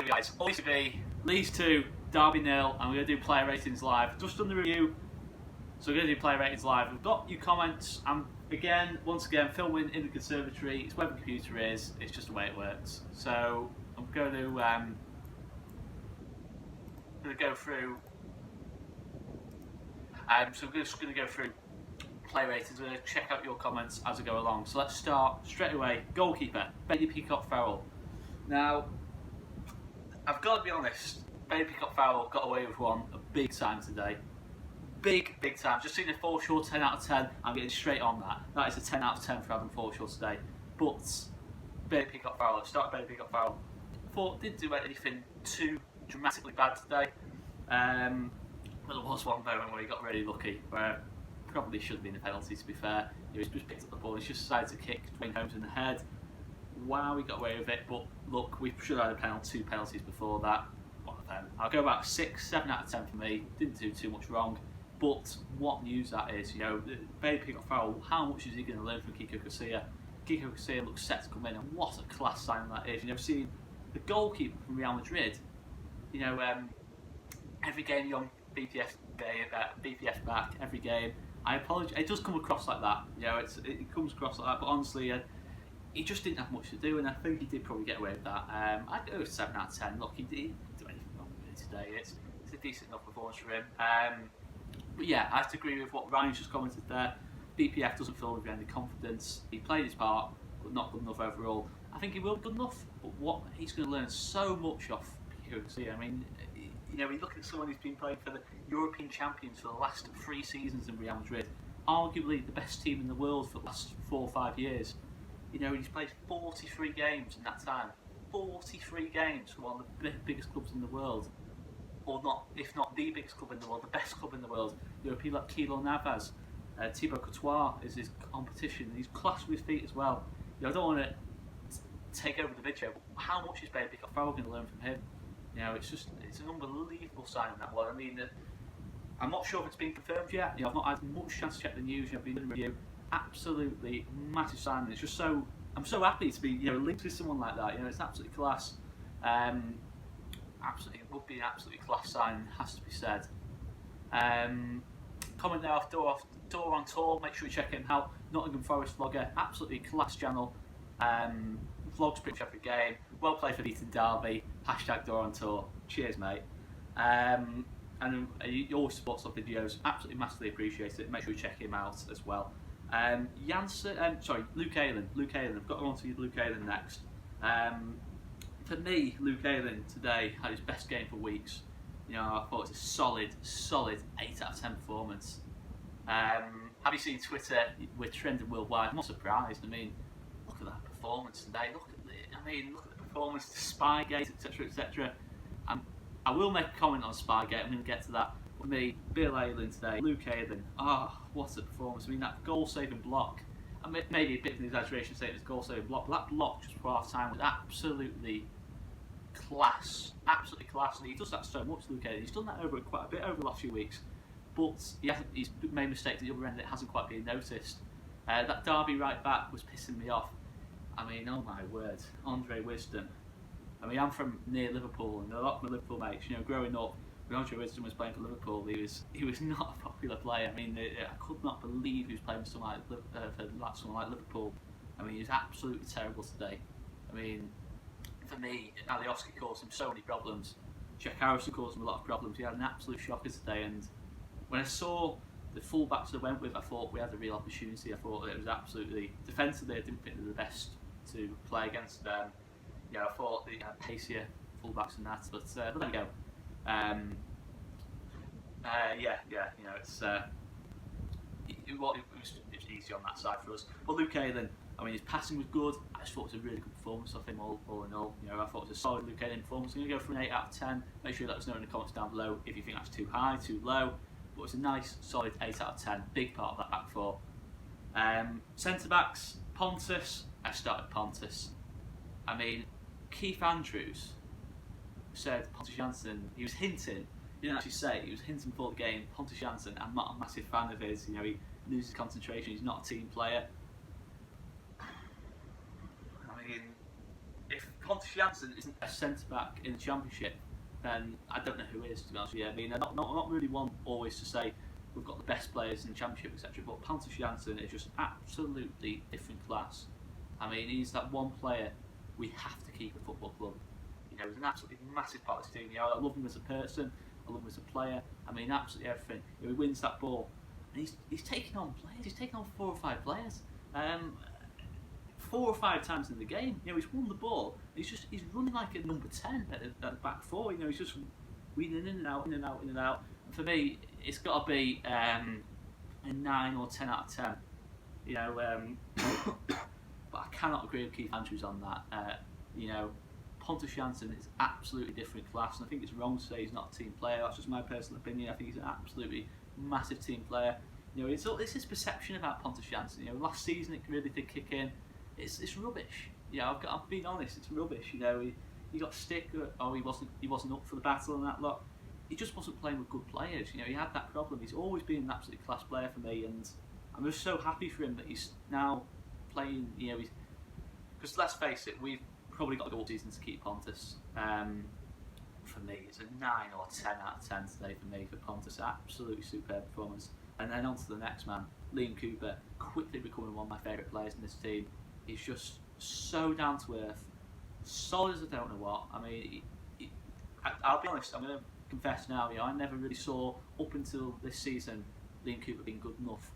Hey guys, ALTV, Leeds 2, Derby 0, and we're going to do player ratings live. Just done the review, so we're going to do player ratings live. We've got your comments. I'm once again filming in the conservatory. It's where the computer is. It's just the way it works. So I'm going to go through. So we're just going to go through player ratings. We're going to check out your comments as I go along. So let's start straight away. Goalkeeper, Bailey Peacock-Farrell. Now, I've got to be honest, Bailey Peacock-Farrell got away with one a big time today. Big time. Just seen a Forshaw 10 out of 10. I'm getting straight on that. That is a 10 out of 10 for having Forshaw today. But Bailey Peacock-Farrell, let's start Bailey Peacock-Farrell. Thought didn't do anything too dramatically bad today. But there was one moment where he got really lucky, where probably should have been a penalty to be fair. He just picked up the ball, he just decided to kick Dwayne Holmes in the head. Wow, he got away with it, but look, we should have had two penalties before that. One of them. I'll go about 6, 7 out of 10 for me. Didn't do too much wrong, but what news that is, you know, Bailey Peacock-Farrell, how much is he going to learn from Kiko Casilla? Kiko Casilla looks set to come in, and what a class signing that is. You've seen the goalkeeper from Real Madrid, you know, every game you're on BPF back, every game. I apologise, it does come across like that, you know, it comes across like that, but honestly, he just didn't have much to do, and I think he did probably get away with that. I'd go with 7 out of 10. Look, he didn't do anything wrong with it today. It's a decent enough performance for him. But yeah, I have to agree with what Ryan's just commented there. BPF doesn't fill with any confidence. He played his part, but not good enough overall. I think he will be good enough, but what he's going to learn so much off PQC. I mean, you know, we look at someone who's been playing for the European champions for the last 3 seasons in Real Madrid, arguably the best team in the world for the last 4 or 5 years. You know, he's played 43 games in that time. 43 games for one of the biggest clubs in the world. Or not, if not the biggest club in the world, the best club in the world. You know, people like Keylor Navas, Thibaut Courtois is his competition. He's class with his feet as well. You know, I don't want to take over the video, but how much is Bailey Peacock-Farrell going to learn from him? You know, it's an unbelievable signing, that one. I mean, I'm not sure if it's been confirmed yet. You know, I've not had much chance to check the news. You know, I've been doing a review. Absolutely massive signing. It's just I'm so happy to be, you know, linked with someone like that. You know, it's absolutely class. Absolutely, it would be an absolutely class signing, has to be said. Comment there off Door on Tour. Make sure you check him out. Nottingham Forest vlogger, absolutely class channel. Vlogs pretty much every game. Well played for Leeds Derby. # Door on Tour. Cheers, mate. And he always supports our videos. Absolutely massively appreciate it. Make sure you check him out as well. Luke Ayling. I've got on to Luke Ayling next. For me, Luke Ayling today had his best game for weeks. You know, I thought it was a solid 8 out of 10 performance. Have you seen Twitter? We're trending worldwide. I'm not surprised. I mean, look at that performance today. Look at the performance, the Spygate, etc., etc. I will make a comment on Spygate. I'm going to get to that. For me, Bill Ayling today, Luke Ayling, what a performance. I mean, that goal-saving block, I mean, maybe a bit of an exaggeration saying it's a goal-saving block, but that block just before half-time was absolutely class. Absolutely class, and he does that so much, Luke Ayling. He's done that over quite a bit over the last few weeks, but he's made mistakes at the other end that hasn't quite been noticed. That Derby right back was pissing me off. I mean, oh my word, Andre Wisdom. I mean, I'm from near Liverpool, and a lot of my Liverpool mates, you know, growing up, when Andre Wisdom was playing for Liverpool, he was not a popular player. I mean, I could not believe he was playing for someone like Liverpool. I mean, he was absolutely terrible today. I mean, for me, Alioski caused him so many problems. Jack Harrison caused him a lot of problems. He had an absolute shocker today, and when I saw the fullbacks that I went with, I thought we had a real opportunity. I thought it was absolutely defensively. I didn't think they were the best to play against. Yeah, I thought the pacier fullbacks and that, but there we go. You know, it was easy on that side for us. But Luke Ayling, I mean, his passing was good. I just thought it was a really good performance of him all in all. You know, I thought it was a solid Luke Ayling performance. I'm going to go for an 8 out of 10. Make sure you let us know in the comments down below if you think that's too high, too low. But it's a nice, solid 8 out of 10. Big part of that back four. Centre backs, Pontus. I started Pontus. I mean, Keith Andrews said Pontus Jansson, he was hinting, he didn't actually say, he was hinting before the game, Pontus Jansson, I'm not a massive fan of his, you know, he loses concentration, he's not a team player. I mean, if Pontus Jansson isn't a centre back in the Championship, then I don't know who is, to be honest with you. I mean, I'm not really one always to say we've got the best players in the Championship, etc. But Pontus Jansson is just absolutely different class. I mean, he's that one player we have to keep at football club. You know, he's an absolutely massive part of this team. You know, I love him as a person. I love him as a player. I mean, absolutely everything. You know, he wins that ball, and he's taking on players. He's taking on 4 or 5 players. 4 or 5 times in the game. You know, he's won the ball. He's running like a number 10 at the back 4. You know, he's just weaving in and out, in and out, in and out. And for me, it's got to be a 9 or 10 out of 10. You know, but I cannot agree with Keith Andrews on that. You know, Pontus Jansson is absolutely different class, and I think it's wrong to say he's not a team player. That's just my personal opinion. I think he's an absolutely massive team player. You know, it's his perception about Pontus Jansson. You know, last season it really did kick in. It's rubbish. You know, I'm being honest. It's rubbish. You know, he got stick. Oh, he wasn't up for the battle and that lot. He just wasn't playing with good players. You know, he had that problem. He's always been an absolute class player for me, and I'm just so happy for him that he's now playing. You know, because let's face it, we've probably got a goal season to keep Pontus. For me, it's a 9 or 10 out of 10 today for me for Pontus. Absolutely superb performance. And then on to the next man, Liam Cooper, quickly becoming one of my favourite players in this team. He's just so down to earth, solid as I don't know what. I mean, I'll be honest, I'm going to confess now, you know, I never really saw, up until this season, Liam Cooper being good enough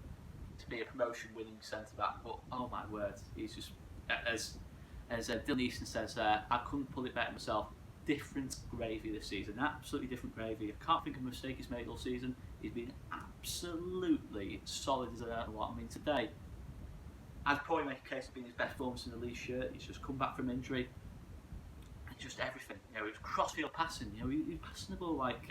to be a promotion-winning centre-back, but oh my word, he's just, as Dylan Easton says there, I couldn't pull it better myself, different gravy this season, absolutely different gravy. I can't think of a mistake he's made all season. He's been absolutely solid as I don't know what. I mean, today, I'd probably make a case of being his best performance in the Leeds shirt. He's just come back from injury, and just everything. You know, it was crossfield passing. You know, he was passing the ball like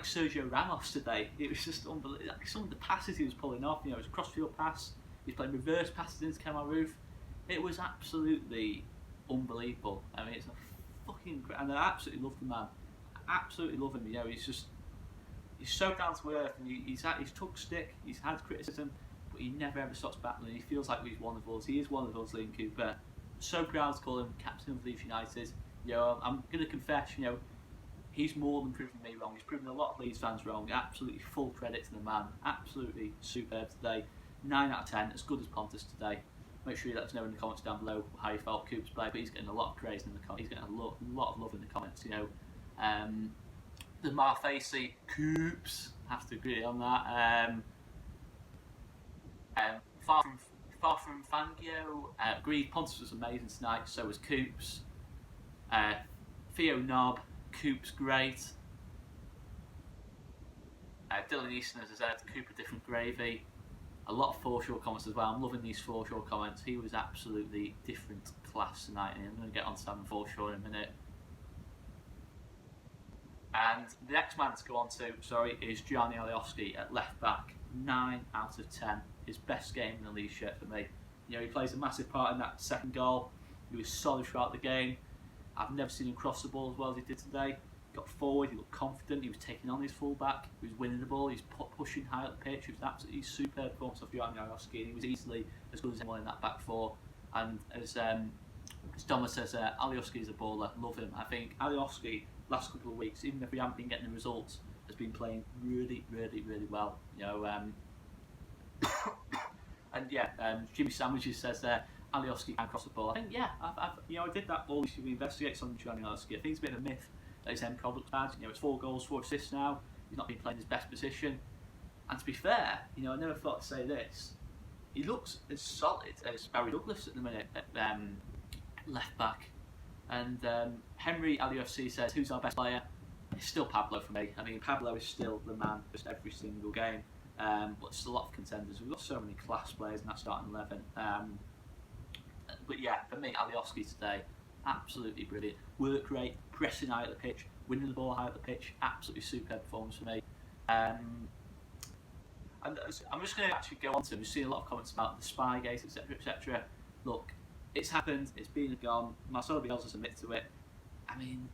Sergio Ramos today. It was just unbelievable. Like some of the passes he was pulling off. You know, it was a crossfield pass. He was playing reverse passes into Kemal Roof. It was absolutely unbelievable. I mean, it's a fucking, and I absolutely love the man. I absolutely love him. You know, he's so down to earth, and he's took stick. He's had criticism, but he never ever stops battling. He feels like he's one of us. He is one of us, Liam Cooper. So proud to call him captain of Leeds United. You know, I'm going to confess, you know, he's more than proven me wrong. He's proven a lot of Leeds fans wrong. Absolutely full credit to the man. Absolutely superb today. 9 out of 10, as good as Pontus today. Make sure you let us know in the comments down below how you felt Cooper's play, but he's getting a lot of praise in the comments. He's getting a lot of love in the comments, you know. The Marfacey Coops, have to agree on that. Far from Fangio, agreed, Pontus was amazing tonight, so was Coops. Theo Knob, Coops great. Dylan Easton, as I said, Cooper different gravy. A lot of Forshaw comments as well. I'm loving these Forshaw comments. He was absolutely different class tonight, and I'm going to get on to Sam Forshaw in a minute. And the next man to go on to, is Gianni Alioski at left back. 9 out of 10. His best game in the Leeds shirt for me. You know, he plays a massive part in that second goal. He was solid throughout the game. I've never seen him cross the ball as well as he did today. He got forward, he looked confident, he was taking on his full-back, he was winning the ball, he was pushing high up the pitch. It was absolutely superb performance of Gianni Alioski, and he was easily as good as anyone in that back 4. And as Thomas says, Alioski is a baller, love him. I think Alioski, last couple of weeks, even if we haven't been getting the results, has been playing really, really, really well. You know, and yeah, Jimmy Sandwiches says there, Alioski can cross the ball. I think, yeah, I did that all. We should investigate something Gianni Alioski. I think it's a bit of a myth that his end product bad. You know, it's 4 goals, 4 assists now. He's not been playing his best position. And to be fair, you know, I never thought to say this. He looks as solid as Barry Douglas at the minute at left back. And Henry LUFC says, who's our best player? It's still Pablo for me. I mean, Pablo is still the man just every single game. But it's a lot of contenders. We've got so many class players in that starting 11. But yeah, for me, Alioski today, absolutely brilliant. Work rate, pressing high at the pitch, winning the ball high at the pitch, absolutely superb performance for me. And I'm just going to actually go on to, we've seen a lot of comments about the Spygate, etc, etc. Look, it's happened, it's been and gone. Marcelo Bielsa's admit to it. I mean,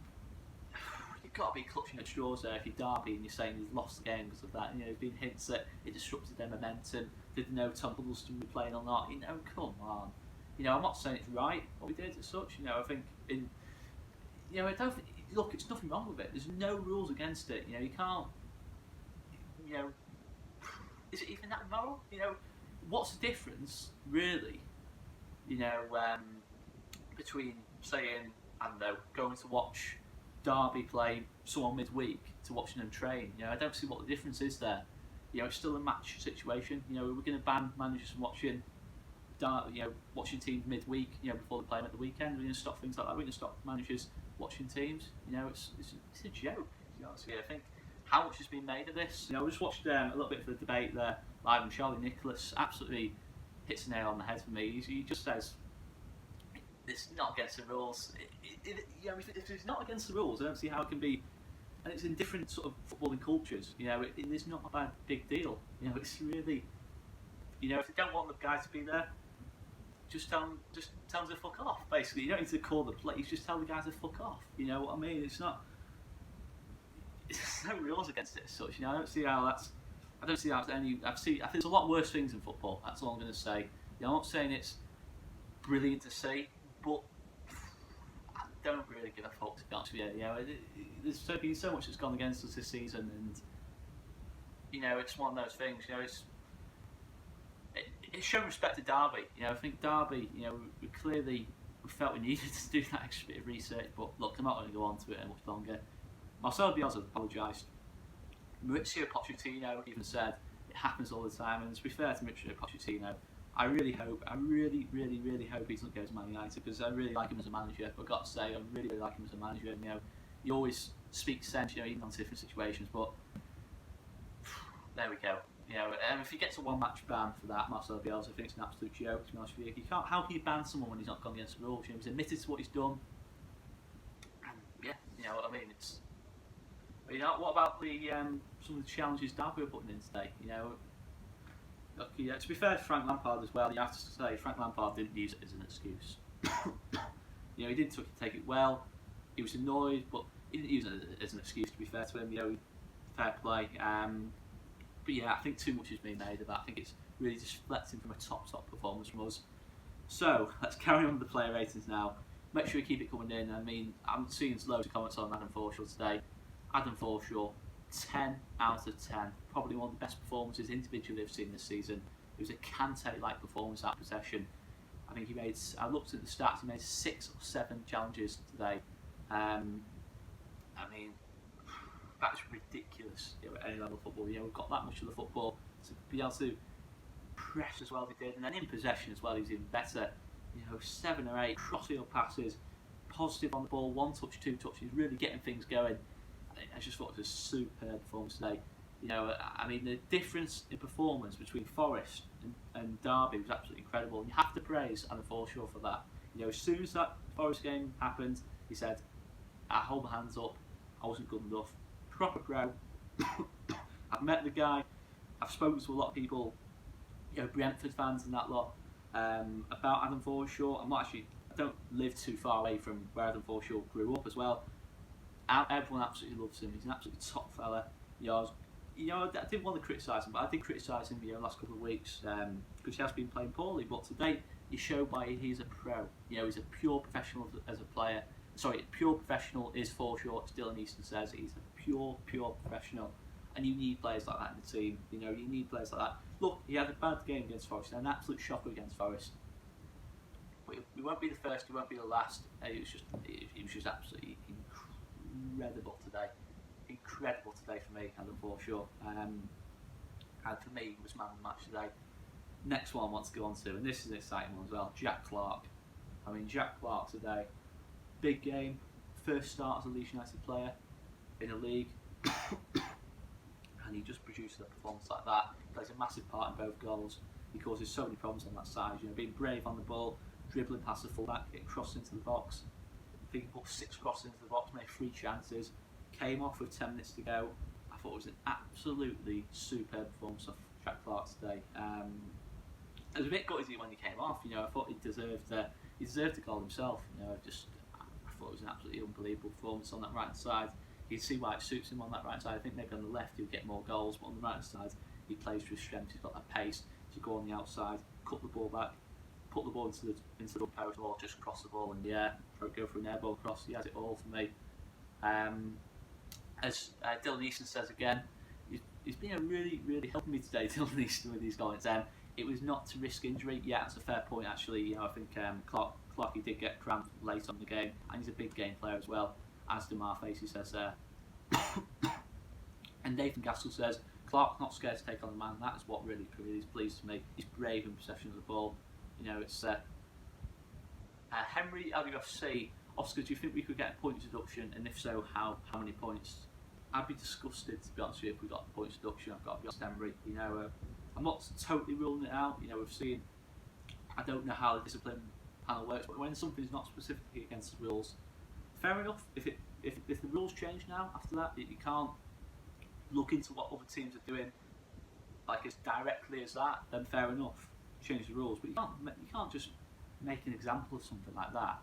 you've got to be clutching at straws there if you're Derby and you're saying he's lost the game because of that. You know, there's been hints that it disrupted their momentum. Didn't know Tom Huddleston was playing or not. You know, come on. I'm not saying it's right what we did as such. I think I don't think, look, it's nothing wrong with it. There's no rules against it. You can't. Is it even that moral? What's the difference really? Between saying, I don't know, going to watch Derby play someone midweek to watching them train. I don't see what the difference is there. It's still a match situation. We're going to ban managers from watching, watching teams midweek. Before they play them at the weekend. We're going to stop things like that. We're going to stop managers watching teams. It's a joke. So I think how much has been made of this. I just watched a little bit of the debate there live, and Charlie Nicholas absolutely hits a nail on the head for me. He just says it's not against the rules. If it's not against the rules, I don't see how it can be. And it's in different sort of footballing cultures. It's not a big deal. It's really, if they don't want the guy to be there, just tell them to fuck off. Basically, you don't need to call the police. Just tell the guy to fuck off. You know what I mean? It's not. There's no rules against it as such. I don't see how that's. I don't see how it's any. I think there's a lot worse things in football. That's all I'm going to say. I'm not saying it's brilliant to see, but I don't really give a fuck, to be honest with you. There's been so much that's gone against us this season, and it's one of those things. It's shown respect to Derby. I think Derby. We felt we needed to do that extra bit of research, but look, I'm not going to go on to it much longer. Marcelo Bielsa apologised. Maurizio Pochettino even said it happens all the time, and to be fair to Maurizio Pochettino, I really hope he doesn't go to Man United, because I really like him as a manager. But I've got to say, I really like him as a manager. And, he always speaks sense, even on different situations. But there we go. If he gets a one-match ban for that, Marcelo Bielsa, I think it's an absolute joke. To be honest with you, how can you ban someone when he's not gone against the rules? He's admitted to what he's done. And yeah, what I mean, it's. What about the some of the challenges Derby were putting in today? To be fair to Frank Lampard as well, you have to say Frank Lampard didn't use it as an excuse. He did take it well. He was annoyed, but he didn't use it as an excuse. To be fair to him, fair play. But I think too much has been made of that. I think it's really just reflecting from a top performance from us. So let's carry on with the player ratings now. Make sure you keep it coming in. I mean, I'm seeing loads of comments on Adam Forshaw today. Adam Forshaw, 10 out of 10. Probably one of the best performances individually I've seen this season. It was a Kante-like performance out of possession. I think I looked at the stats, he made 6 or 7 challenges today. I mean, that's ridiculous at any level of football. We've got that much of the football to be able to press as well as he did, and then in possession as well, he's even better. 7 or 8 cross-field passes, positive on the ball, 1 touch, 2 touches, really getting things going. I just thought it was a superb performance today. I mean, the difference in performance between Forest and Derby was absolutely incredible. And you have to praise Adam Forshaw for that. As soon as that Forest game happened, he said, "I hold my hands up. I wasn't good enough." Proper pro. I've met the guy. I've spoken to a lot of people, Brentford fans and that lot, about Adam Forshaw. I don't live too far away from where Adam Forshaw grew up as well. Everyone absolutely loves him. He's an absolutely top fella. I didn't want to criticise him, but I did criticise him the last couple of weeks because he has been playing poorly. But today he showed why he's a pro. He's a pure professional as a player. Sorry, pure professional is Forshaw. As Dylan Easton says, he's a pure professional. And you need players like that in the team. You need players like that. Look, he had a bad game against Forest, an absolute shocker against Forest. But we won't be the first. We won't be the last. It was just absolutely incredible today for me, Adam Forshaw. And for me, it was man of the match today. Next one I want to go on to, and this is an exciting one as well, Jack Clarke. I mean, Jack Clarke today, big game, first start as a Leeds United player in a league, and he just produces a performance like that. He plays a massive part in both goals. He causes so many problems on that side, being brave on the ball, dribbling past the fullback, getting crossed into the box. I think he put 6 crosses into the box, made 3 chances, came off with 10 minutes to go. I thought it was an absolutely superb performance of Jack Clarke today. I was a bit gutted when he came off. I thought he deserved the goal himself. I thought it was an absolutely unbelievable performance on that right side. You can see why it suits him on that right side. I think maybe on the left he'll get more goals, but on the right side he plays to his strength. He's got that pace to go on the outside, cut the ball back, put the ball into the post or just cross the ball in the air, or go for an air ball cross. He has it all for me. As Dylan Easton says again, he's been really helping me today, Dylan Easton, with these comments. It was not to risk injury. Yeah, that's a fair point actually. You know, I think Clarkey did get cramped late on the game, and he's a big game player as well, as Demar Facey says there. And Nathan Gaskell says, Clark's not scared to take on the man. That is what really is pleased to me. He's brave in possession of the ball. You know, it's Henry LUFC. Oscar, do you think we could get a point deduction? And if so, how many points? I'd be disgusted, to be honest with you, if we got a point deduction. I've got to be honest, Henry. You know, I'm not totally ruling it out. You know, we've seen. I don't know how the discipline panel works, but when something's not specifically against the rules, fair enough. If the rules change now after that, you can't look into what other teams are doing like as directly as that, then fair enough, change the rules. But you can't just make an example of something like that.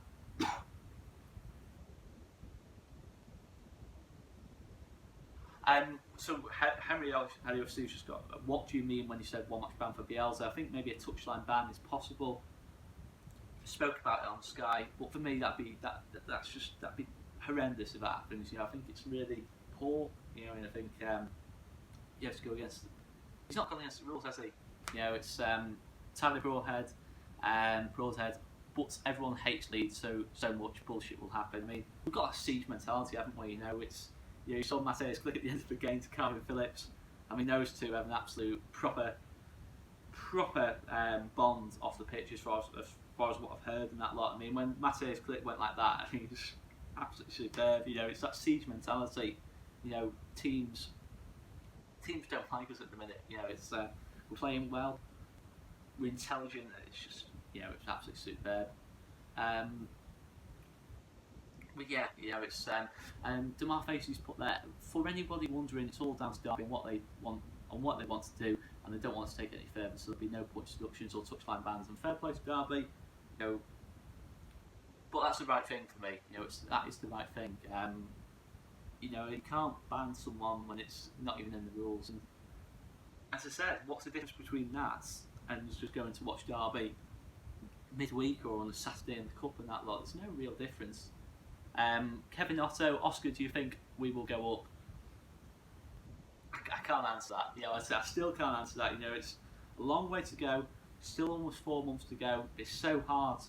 So Henry Alioski just got, what do you mean when you said one match ban for Bielsa? I think maybe a touchline ban is possible. I spoke about it on Sky, but for me that'd be horrendous if that happens. You know, I think it's really poor. You know, and I think you have to go against. He's not gone against the rules, has he? You know, it's Tyler Broadhead, but everyone hates Leeds, so much bullshit will happen. I mean, we've got a siege mentality, haven't we? You know, you saw Mateus click at the end of the game to Calvin Phillips. I mean, those two have an absolute proper bond off the pitch as far as what I've heard and that lot. I mean, when Mateus click went like that, I mean, it's absolutely superb. You know, it's that siege mentality. You know, teams don't like us at the minute. You know, it's we're playing well, we're intelligent. It's just, you know, it's absolutely superb. But yeah, you know, it's Demar Facey's put there. For anybody wondering, it's all down to Derby and what they want to do, and they don't want to take it any further. So there'll be no point deductions or touchline bans. And fair play to Derby, you know. But that's the right thing for me. You know, that is the right thing. You know, you can't ban someone when it's not even in the rules. And as I said, what's the difference between that and just going to watch Derby midweek or on a Saturday in the Cup and that lot? There's no real difference. Kevin Otto, Oscar, do you think we will go up? I can't answer that. You know, I still can't answer that. You know, it's a long way to go. Still almost 4 months to go. It's so hard.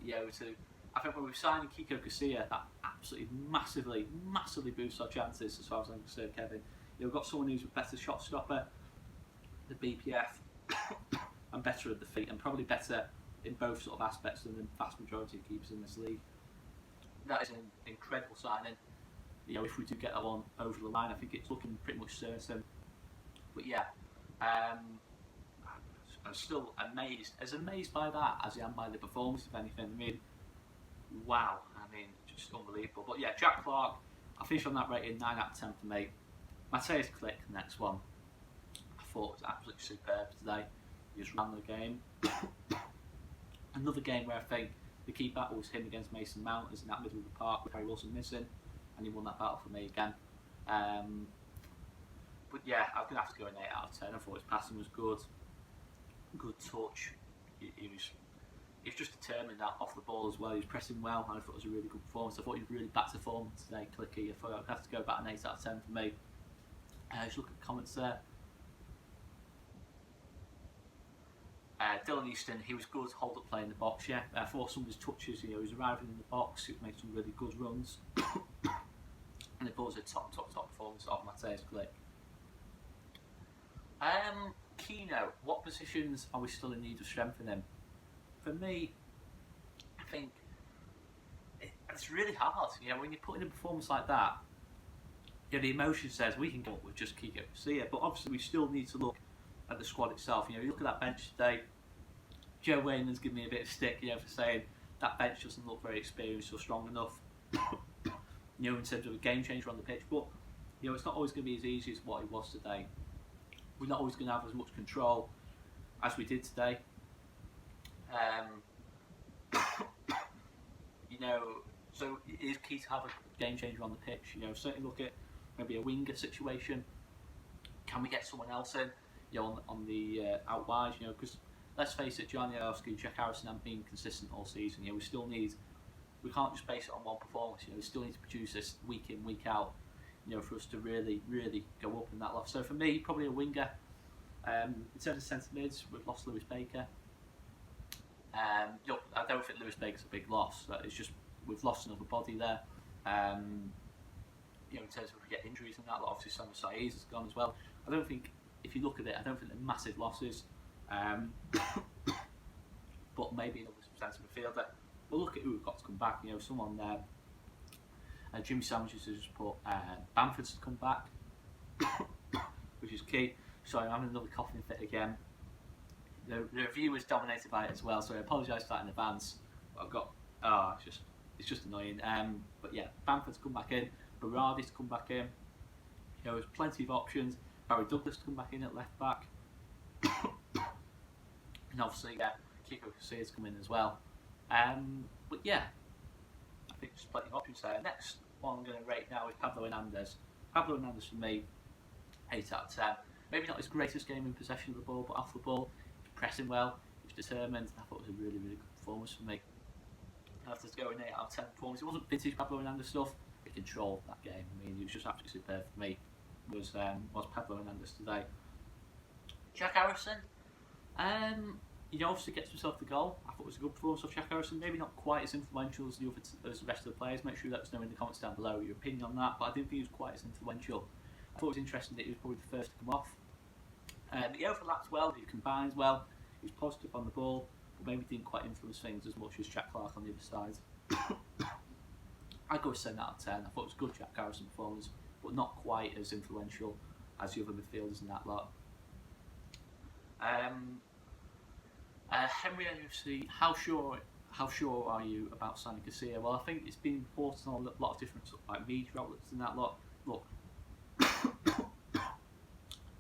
You know, I think when we've signed Kiko Casilla, that absolutely massively boosts our chances as far as I'm concerned, Kevin. You know, we've got someone who's a better shot stopper, the BPF, and better at the feet, and probably better in both sort of aspects than the vast majority of keepers in this league. That is an incredible signing. You know, if we do get that one over the line, I think it's looking pretty much certain. But yeah, I'm still amazed by that as I am by the performance, if anything. I mean, wow, I mean, just unbelievable. But yeah, Jack Clark, I finished on that rating 9 out of 10 for me. Mateus Click, the next one, I thought was absolutely superb today. He just ran the game. Another game where I think the key battle was him against Mason Mount, as in that middle of the park with Harry Wilson missing, and he won that battle for me again. But yeah, I'm going to have to go an 8 out of 10. I thought his passing was good touch. He was just determined off the ball as well. He was pressing well, and I thought it was a really good performance. I thought he was really back to form today, Clicky. I thought I'd have to go about an 8 out of 10 for me. Just look at the comments there. Dylan Easton, he was good hold-up play in the box, yeah. For some of his touches, you know, he was arriving in the box, he made some really good runs. And it was a top performance of Mateus Click. Keno, what positions are we still in need of strengthening? For me, I think it's really hard. You know, when you put in a performance like that, you know, the emotion says we can go up with just Kiko Casilla, but obviously we still need to look at the squad itself. You know, you look at that bench today. Joe Wainman's given me a bit of stick, you know, for saying that bench doesn't look very experienced or strong enough, you know, in terms of a game changer on the pitch. But you know, it's not always going to be as easy as what it was today. We're not always going to have as much control as we did today. You know, so it is key to have a game changer on the pitch. You know, certainly look at maybe a winger situation. Can we get someone else in? You know, on the out wide. You know, because let's face it, Johnny Alioski and Jack Harrison haven't been consistent all season. You know, we can't just base it on one performance. You know, we still need to produce this week in, week out. You know, for us to really go up in that loss. So for me, probably a winger. In terms of centre mids, we've lost Lewis Baker. Look, I don't think Lewis Baker's a big loss. It's just we've lost another body there. You know, in terms of if we get injuries and that, like obviously Samuel Saiz has gone as well. I don't think, if you look at it, I don't think they're massive losses. But maybe another centre midfielder. We'll look at who we've got to come back. You know, someone there. Jimmy Sandwiches has just put Bamford's to come back, which is key. Sorry, I'm having another coughing fit again. The review was dominated by it as well, so I apologise for that in advance. But I've got it's just annoying. But yeah, Bamford's come back in, Berardi's to come back in. You know, there's plenty of options. Barry Douglas to come back in at left back, and obviously Kiko Casillas come in as well. But yeah, I think there's plenty of options there. Next one I'm going to rate now is Pablo Hernandez. Pablo Hernandez for me, 8 out of 10. Maybe not his greatest game in possession of the ball, but off the ball, he was pressing well, he was determined. I thought it was a really good performance for me. I have to go in 8 out of 10 performance. It wasn't vintage Pablo Hernandez stuff. He controlled that game. I mean, he was just absolutely superb for me. Was Pablo Hernandez today. Jack Harrison, he obviously gets himself the goal. I thought it was a good performance of Jack Harrison. Maybe not quite as influential as the rest of the players. Make sure you let us know in the comments down below your opinion on that. But I didn't think he was quite as influential. I thought it was interesting that he was probably the first to come off. He overlapped well, he combines well, he was positive on the ball, but maybe didn't quite influence things as much as Jack Clark on the other side. I'd go with 7 out of 10. I thought it was a good Jack Harrison performance, but not quite as influential as the other midfielders in that lot. Henry LUFC, how sure are you about signing Casillas? Well, I think it's been reported on a lot of different media outlets in that lot. Look,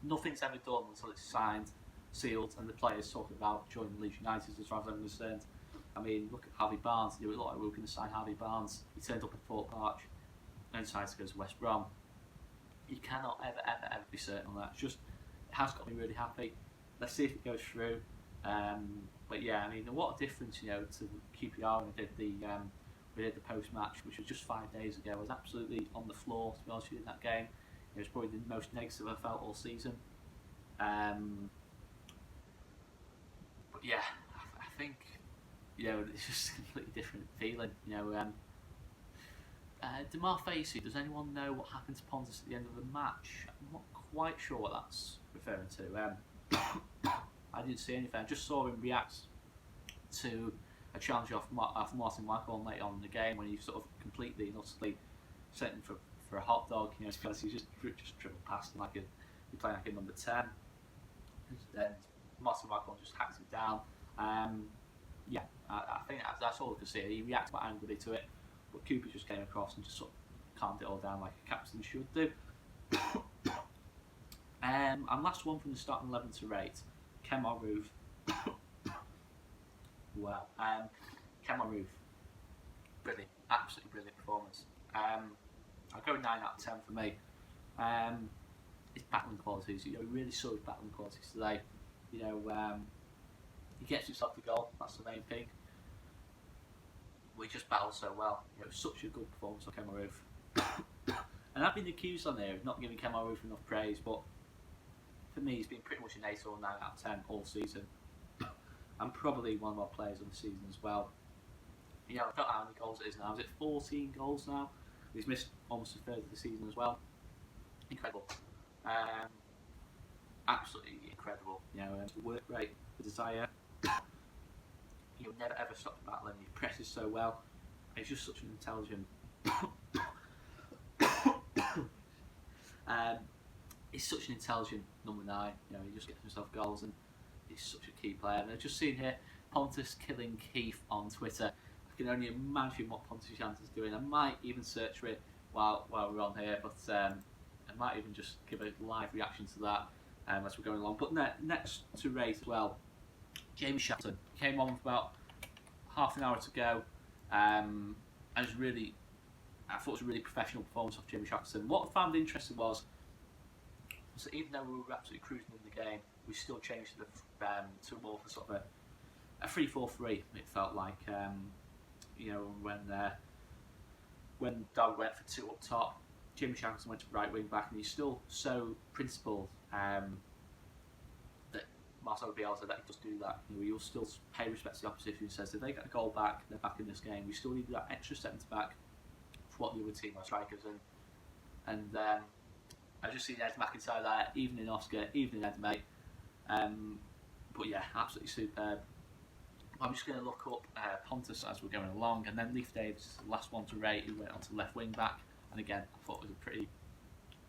nothing's ever done until it's signed, sealed, and the players talking about joining Leeds United as far as I'm concerned. I mean, look at Harvey Barnes. It looked like we were going to sign Harvey Barnes. He turned up at Thorpe Arch and decided to go to West Brom. You cannot ever be certain on that. It has got me really happy. Let's see if it goes through. But yeah, I mean, what a difference, you know, to QPR when we did the post-match, which was just 5 days ago. I was absolutely on the floor, to be honest with you, in that game. It was probably the most negative I've felt all season. But yeah, I think, you know, it's just a completely different feeling. You know, Demar Facey, does anyone know what happened to Pontus at the end of the match? I'm not quite sure what that's referring to. I didn't see anything. I just saw him react to a challenge off Martin Waghorn late on in the game when he sort of completely and utterly sent him for a hot dog. You know, because he just dribbled past him like he's playing like a number 10. And then Martin Waghorn just hacked him down. Yeah, I think that's all I could see. He reacted quite angrily to it, but Cooper just came across and just sort of calmed it all down like a captain should do. And last one from the starting 11 to rate, Kemar Roof. Wow. Kemar Roof. Brilliant. Absolutely brilliant performance. I'll go 9 out of 10 for me. His battling qualities, you know, he really saw his battling qualities today. You know, he gets himself the goal, that's the main thing. We just battled so well. You know, such a good performance of Kemar Roof. And I've been accused on there of not giving Kemar Roof enough praise, but for me, he's been pretty much an 8 or 9 out of 10 all season. And probably one of our players on the season as well. You know, I don't know how many goals it is now. Is it 14 goals now? He's missed almost a third of the season as well. Incredible. Absolutely incredible. You know, the work rate, the desire. He'll never ever stop battling. He presses so well. He's just such an intelligent. He's such an intelligent number 9. You know, he just gets himself goals and he's such a key player. And I've just seen here Pontus killing Keith on Twitter. I can only imagine what Pontus Janssen is doing. I might even search for it while we're on here, but I might even just give a live reaction to that as we're going along. But next to rate as well, Jamie Shackleton came on with about half an hour to go. I thought it was a really professional performance of Jamie Shackleton. What I found interesting was that even though we were absolutely cruising in the game, we still changed to more for sort of a 3-4-3. It felt like, you know, when Dog went for 2 up top, Jim Shackleton went to right wing back, and he's still so principled that Marcelo Bielsa that he does do that. You know, he'll still pay respect to the opposition and says if they get a goal back, they're back in this game. We still need that extra centre back for what the other team are strikers, and I just seen Ed McIntyre there, evening Oscar, evening Ed mate. But yeah, absolutely superb. I'm just going to look up Pontus as we're going along, and then Leif Davis is the last one to rate, who went on to left wing back. And again, I thought it was a pretty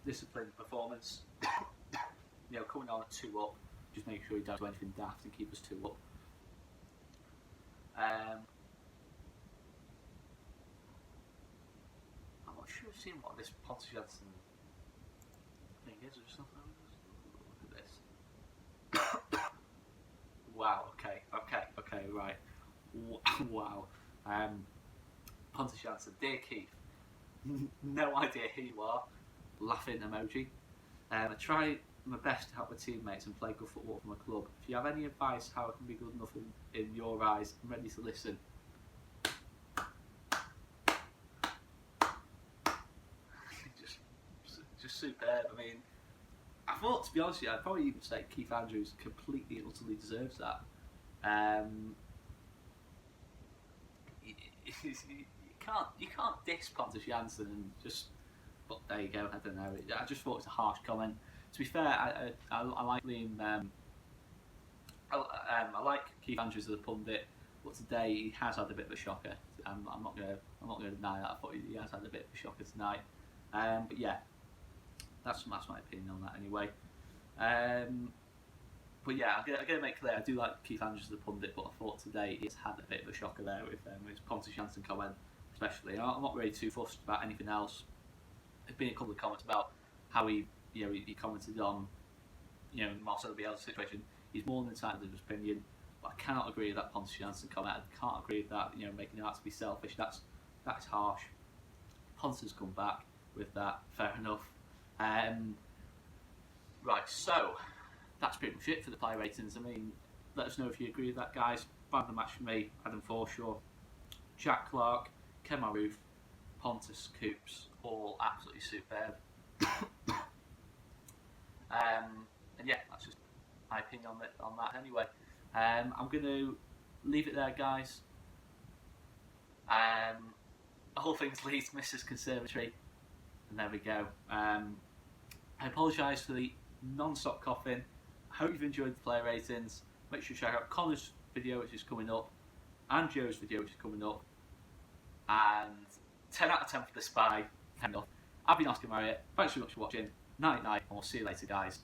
disciplined performance. You know, coming on at 2 up, just make sure he doesn't do anything daft and keep us 2 up. I'm not sure I've seen what this Pontus Janssen thing is or something. Look at this. Wow. Okay. Right. Wow. Pontus Janssen, dear Keith. No idea who you are. Laughing emoji. I try my best to help my teammates and play good football for my club. If you have any advice how I can be good enough in your eyes, I'm ready to listen. just superb. I mean, I thought, to be honest with you, I'd probably even say Keith Andrews completely and utterly deserves that. You can't diss Pontus Janssen and just. But there you go. I don't know. I just thought it was a harsh comment. To be fair, I like Liam. I like Keith Andrews as a pundit, but today he has had a bit of a shocker. I'm not gonna deny that. I thought he has had a bit of a shocker tonight. But yeah, that's my opinion on that anyway. But yeah, I'm gonna make clear I do like Keith Andrews as a pundit, but I thought today he's had a bit of a shocker there with his Pontus Janssen comment, especially. I'm not really too fussed about anything else. There's been a couple of comments about how he commented on, Marcelo Bielsa's situation. He's more than entitled to his opinion, but I cannot agree with that Pontus Janssen comment. I can't agree with that. Making him out to be selfish. That is harsh. Pontus has come back with that. Fair enough. Right, so that's pretty much it for the player ratings. I mean, let us know if you agree with that, guys. Man of the match for me, Adam Forshaw, Jack Clark, Ken Maroof, Pontus Coops, all absolutely superb. And yeah, that's just my opinion on that anyway. I'm going to leave it there, guys. All things Leeds Mrs. Conservatory, and there we go. I apologise for the non-stop coughing. I hope you've enjoyed the player ratings. Make sure you check out Conor's video, which is coming up, and Joe's video, which is coming up. And 10 out of 10 for the Spy. I've been Oscar Marriott. Thanks very much for watching. Night, and we'll see you later, guys.